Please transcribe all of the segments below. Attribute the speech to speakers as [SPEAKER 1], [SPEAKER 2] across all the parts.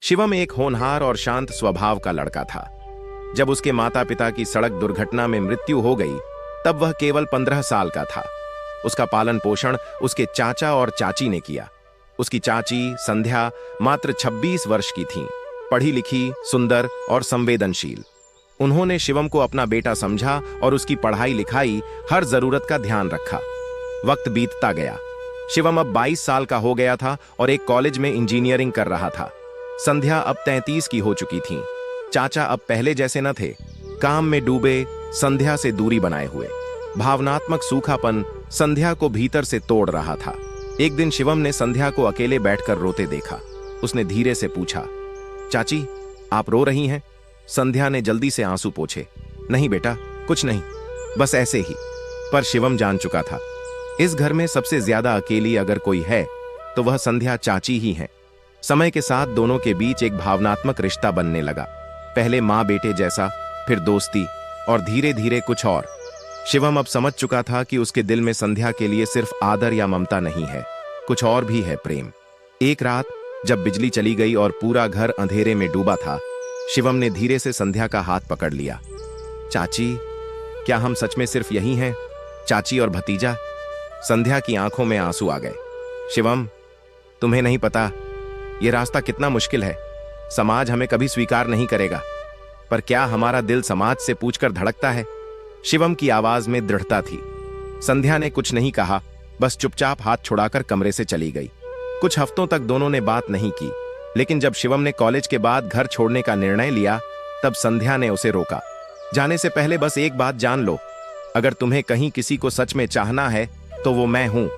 [SPEAKER 1] शिवम एक होनहार और शांत स्वभाव का लड़का था। जब उसके माता पिता की सड़क दुर्घटना में मृत्यु हो गई तब वह केवल 15 साल का था। उसका पालन पोषण उसके चाचा और चाची ने किया। उसकी चाची संध्या मात्र 26 वर्ष की थीं, पढ़ी लिखी, सुंदर और संवेदनशील। उन्होंने शिवम को अपना बेटा समझा और उसकी पढ़ाई लिखाई हर जरूरत का ध्यान रखा। वक्त बीतता गया। शिवम अब 22 साल का हो गया था और एक कॉलेज में इंजीनियरिंग कर रहा था। संध्या अब 33 की हो चुकी थीं। चाचा अब पहले जैसे न थे, काम में डूबे, संध्या से दूरी बनाए हुए। भावनात्मक सूखापन संध्या को भीतर से तोड़ रहा था। एक दिन शिवम ने संध्या को अकेले बैठकर रोते देखा। उसने धीरे से पूछा, चाची आप रो रही हैं? संध्या ने जल्दी से आंसू पोंछे। नहीं बेटा, कुछ नहीं, बस ऐसे ही। पर शिवम जान चुका था, इस घर में सबसे ज्यादा अकेली अगर कोई है तो वह संध्या चाची ही है। समय के साथ दोनों के बीच एक भावनात्मक रिश्ता बनने लगा। पहले माँ बेटे जैसा, फिर दोस्ती और धीरे धीरे कुछ और। शिवम अब समझ चुका था कि उसके दिल में संध्या के लिए सिर्फ आदर या ममता नहीं है, कुछ और भी है, प्रेम। एक रात जब बिजली चली गई और पूरा घर अंधेरे में डूबा था, शिवम ने धीरे से संध्या का हाथ पकड़ लिया। चाची, क्या हम सच में सिर्फ यही हैं, चाची और भतीजा? संध्या की आंखों में आंसू आ गए। शिवम, तुम्हें नहीं पता यह रास्ता कितना मुश्किल है। समाज हमें कभी स्वीकार नहीं करेगा, पर क्या हमारा दिल समाज से पूछकर धड़कता है? शिवम की आवाज में दृढ़ता थी। संध्या ने कुछ नहीं कहा, बस चुपचाप हाथ छुड़ाकर कमरे से चली गई। कुछ हफ्तों तक दोनों ने बात नहीं की, लेकिन जब शिवम ने कॉलेज के बाद घर छोड़ने का निर्णय लिया तब संध्या ने उसे रोका। जाने से पहले बस एक बात जान लो, अगर तुम्हें कहीं किसी को सच में चाहना है तो वो मैं हूं,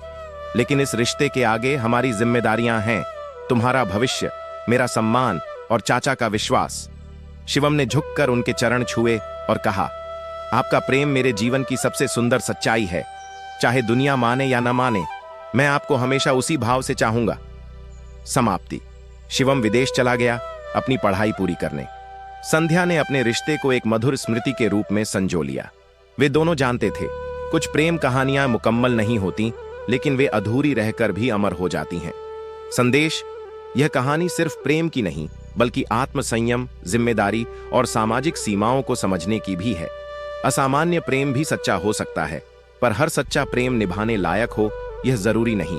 [SPEAKER 1] लेकिन इस रिश्ते के आगे हमारी जिम्मेदारियां हैं, तुम्हारा भविष्य, मेरा सम्मान और चाचा का विश्वास। शिवम ने झुककर उनके चरण छुए और कहा, आपका प्रेम मेरे जीवन की सबसे सुंदर सच्चाई है। चाहे दुनिया माने या न माने, मैं आपको हमेशा उसी भाव से चाहूंगा। समाप्ति। शिवम विदेश चला गया अपनी पढ़ाई पूरी करने। संध्या ने अपने रिश्ते को एक मधुर स्मृति के रूप में संजो लिया। वे दोनों जानते थे, कुछ प्रेम कहानियां मुकम्मल नहीं होती, लेकिन वे अधूरी रहकर भी अमर हो जाती हैं। संदेश, यह कहानी सिर्फ प्रेम की नहीं, बल्कि आत्मसंयम, जिम्मेदारी और सामाजिक सीमाओं को समझने की भी है। असामान्य प्रेम भी सच्चा हो सकता है, पर हर सच्चा प्रेम निभाने लायक हो, यह जरूरी नहीं।